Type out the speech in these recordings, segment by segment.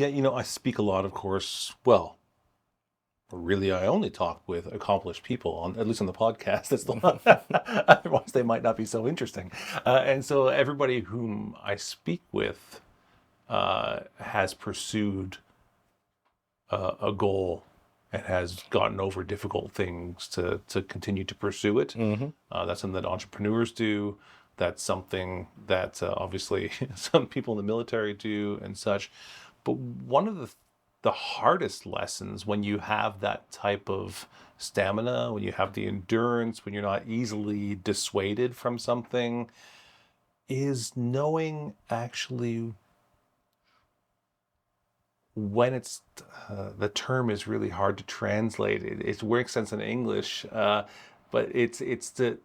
Yeah, I speak a lot, of course. Well, really, I only talk with accomplished people on, at least on the podcast. That's the one. Otherwise, they might not be so interesting. And so, everybody whom I speak with has pursued a goal and has gotten over difficult things to continue to pursue it. That's something that entrepreneurs do. That's something that obviously some people in the military do and such. But one of the hardest lessons when you have that type of stamina, when you have the endurance, when you're not easily dissuaded from something, is knowing actually when it's the term is really hard to translate. It works sense in English, but it's to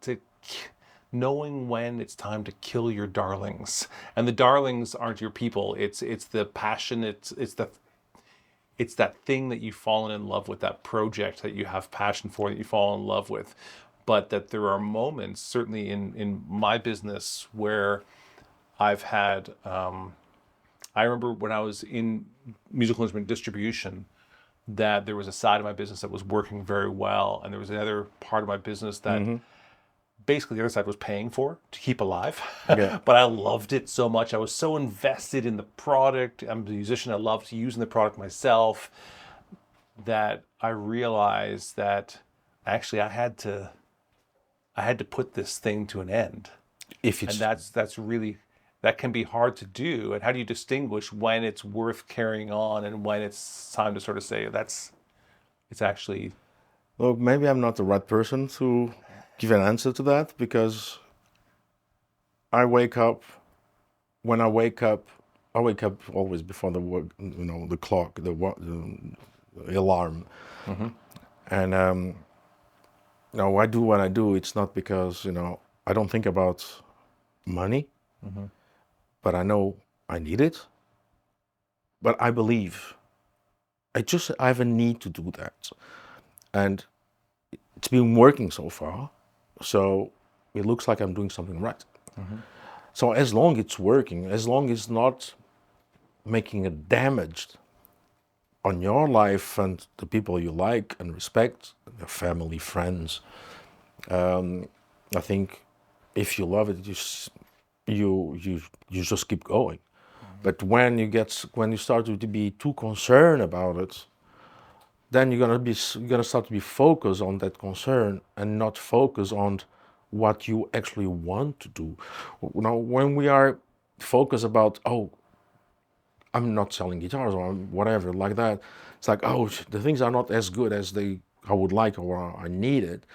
knowing when it's time to kill your darlings, and the darlings aren't your people. It's the passion. It's that thing that you've fallen in love with, that project that you have passion for, that you fall in love with. But that there are moments, certainly in my business, where I've had. I remember when I was in musical instrument distribution, that there was a side of my business that was working very well, and there was another part of my business that basically the other side was paying for to keep alive. Yeah. But I loved it so much. I was so invested in the product. I'm a musician. I loved using the product myself, that I realized that actually I had to put this thing to an end. If And it's that's really, that can be hard to do. And how do you distinguish when it's worth carrying on and when it's time to sort of say it's actually. Well, maybe I'm not the right person to give an answer to that, because I wake up. When I wake up always before the work, the clock, the alarm, and I do what I do. It's not because I don't think about money, but I know I need it. But I believe I have a need to do that, and it's been working so far. So it looks like I'm doing something right. So as long it's working, as long it's not making a damage on your life and the people you like and respect, your family, friends, I think if you love it, you just keep going. But when you start to be too concerned about it, then you're gonna start to be focused on that concern and not focus on what you actually want to do. When we are focused about, oh, I'm not selling guitars or whatever like that, it's like, oh, the things are not as good as I would like or I need it.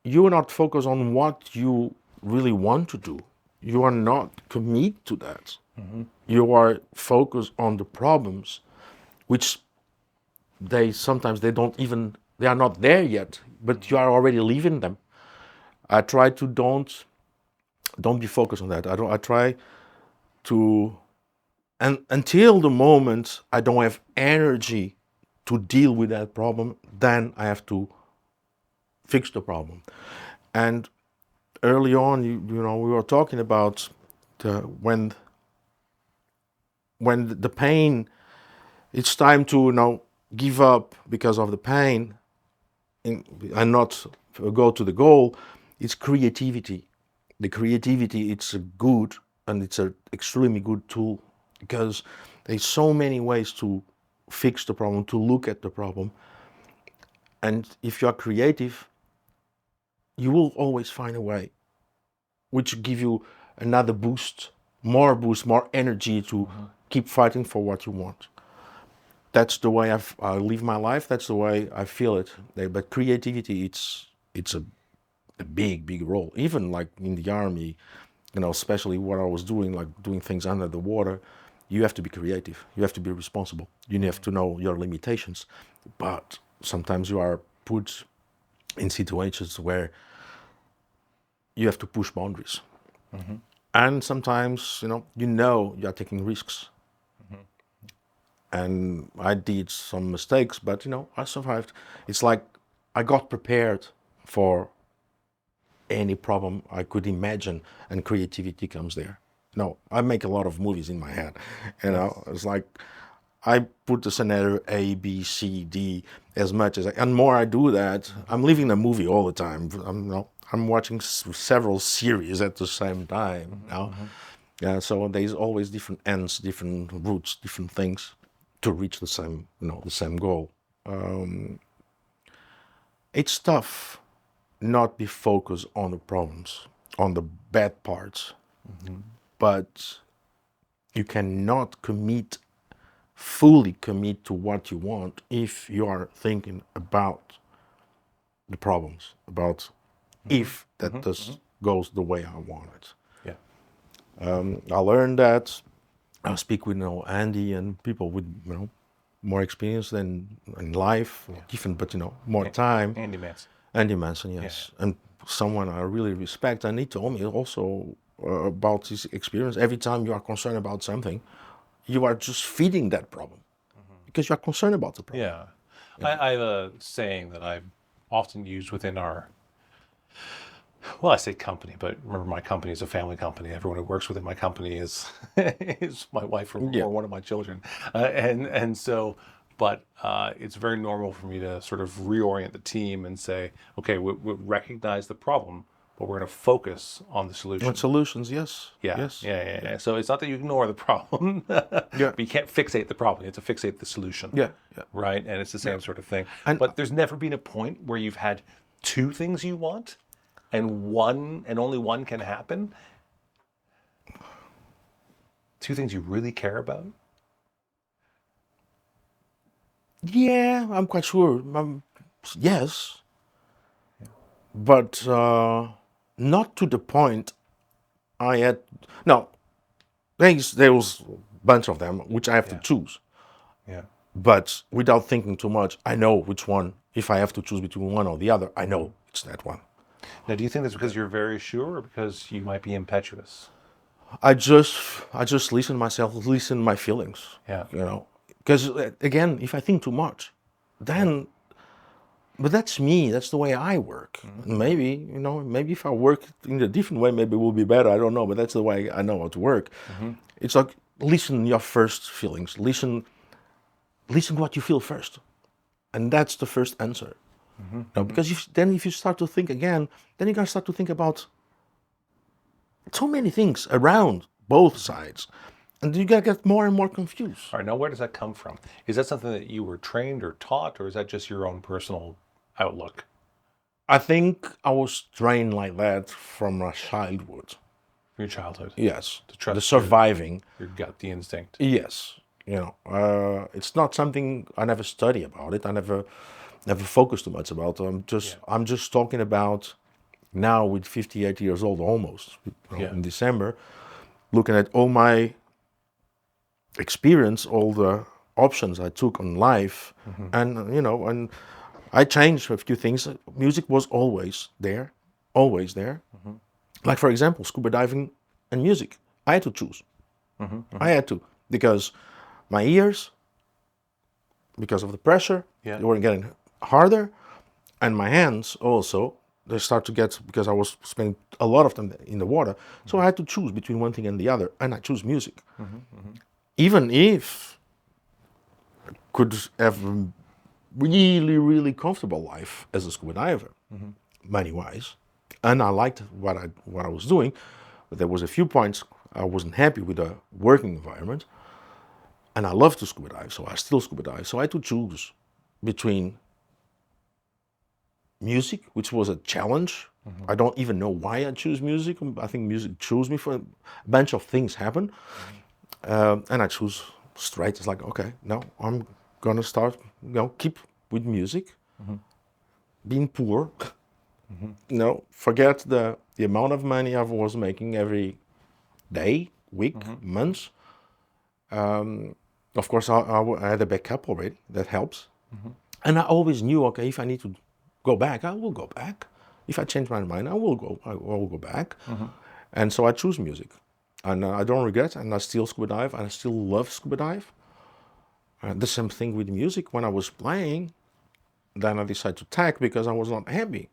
You are not focused on what you really want to do. You are not committed to that. You are focused on the problems, which sometimes they are not there yet, but you are already leaving them. I try to don't be focused on that. I try to, and until the moment I don't have energy to deal with that problem, then I have to fix the problem. And early on, we were talking about when the pain, it's time to give up because of the pain and not go to the goal. It's creativity. The creativity, it's a good, and it's an extremely good tool, because there's so many ways to fix the problem, to look at the problem. And if you are creative, you will always find a way which give you another boost, more energy to keep fighting for what you want. That's the way I live my life. That's the way I feel it. But creativity, it's a big role. Even like in the army, especially what I was doing, like doing things under the water, you have to be creative. You have to be responsible. You have to know your limitations. But sometimes you are put in situations where you have to push boundaries. And sometimes, you're taking risks. And I did some mistakes, but I survived. It's like I got prepared for any problem I could imagine, and creativity comes there. I make a lot of movies in my head. It's like I put the scenario A, B, C, D as much as and more I do that, I'm living a movie all the time. I'm watching several series at the same time now. Yeah, so there's always different ends, different routes, different things to reach the same, the same goal. It's tough not be focused on the problems, on the bad parts, but you cannot fully commit to what you want if you are thinking about the problems, about if that goes the way I want it. Yeah. I learned that I speak with Andy and people with more experience than in life, different, but more time. Andy Manson. Andy Manson, yes, and someone I really respect. And he told me also about his experience. Every time you are concerned about something, you are just feeding that problem because you are concerned about the problem. Yeah. I have a saying that I often use within our, well, I say company, but remember my company is a family company. Everyone who works within my company is is my wife or one of my children. And so, but it's very normal for me to sort of reorient the team and say, okay, we recognize the problem, but we're going to focus on the solution. On solutions, yes. Yeah, Yes. yeah. So it's not that you ignore the problem, but you can't fixate the problem. You have to fixate the solution. Yeah. Right? And it's the same sort of thing. And- But there's never been a point where you've had two things you want and only one can happen. Two things you really care about. Yeah, I'm quite sure. Yes, but not to the point I had. No, there was a bunch of them which I have to choose. Yeah. But without thinking too much, I know which one. If I have to choose between one or the other, I know it's that one. Now, do you think that's because you're very sure or because you might be impetuous? I just listen my feelings. Yeah. Because again, if I think too much, then, but that's me. That's the way I work. Maybe maybe if I work in a different way, maybe it will be better. I don't know, but that's the way I know how to work. It's like listen your first feelings. Listen what you feel first, and that's the first answer. Because if you start to think again, then you're gonna start to think about so many things around both sides, and you're gonna get more and more confused. All right. Now, where does that come from? Is that something that you were trained or taught, or is that just your own personal outlook? I think I was trained like that from my childhood. Your childhood? Yes, To trust the surviving. your gut, the instinct. Yes, it's not something I never study about it. I never focused too much about it. I'm just talking about now with 58 years old almost in December, looking at all my experience, all the options I took on life, and and I changed a few things. Music was always there. Like for example, scuba diving and music. I had to choose. I had to, because my ears, because of the pressure, they were getting harder, and my hands also, they start to get, because I was spending a lot of time in the water, so I had to choose between one thing and the other, and I choose music. Even if I could have a really, really comfortable life as a scuba diver, money-wise, and I liked what I was doing, but there was a few points I wasn't happy with the working environment, and I love to scuba dive, so I still scuba dive. So I had to choose between music, which was a challenge. I don't even know why I choose music. I think music chose me. For a bunch of things happen, and I choose straight. It's like, okay, no, I'm gonna start. Keep with music. Being poor, forget the amount of money I was making every day, week, months. Of course, I had a backup already. That helps. And I always knew, okay, if I need to go back, I will go back. If I change my mind, I will go back. And so I choose music, and I don't regret. And I still scuba dive, and I still love scuba dive. The same thing with music. When I was playing, then I decided to tag because I was not happy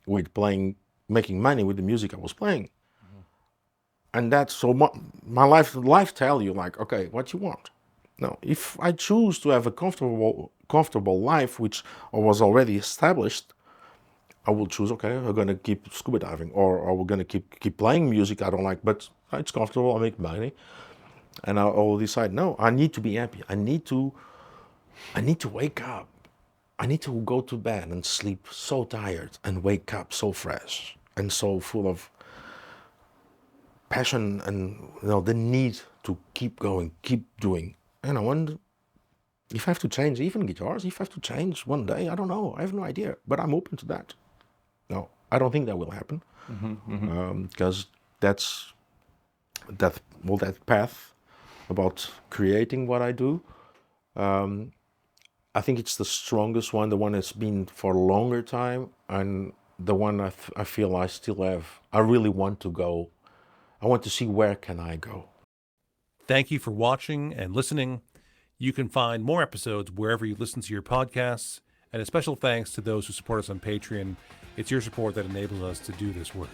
with playing, making money with the music I was playing. And that's so my life tell you, like, okay, what you want. Now, if I choose to have a comfortable life, which was already established, I will choose, okay, I'm going to keep scuba diving, or we're going to keep playing music I don't like, but it's comfortable, I make money. And I will decide, no, I need to be happy. I need to wake up. I need to go to bed and sleep so tired and wake up so fresh and so full of passion and the need to keep going, keep doing. And I wonder if I have to change even guitars, if I have to change one day, I don't know. I have no idea, but I'm open to that. No, I don't think that will happen, because that path about creating what I do, I think it's the strongest one, the one that's been for a longer time, and the one I feel I still have. I really want to go. I want to see where can I go. Thank you for watching and listening. You can find more episodes wherever you listen to your podcasts, and a special thanks to those who support us on Patreon. It's your support that enables us to do this work.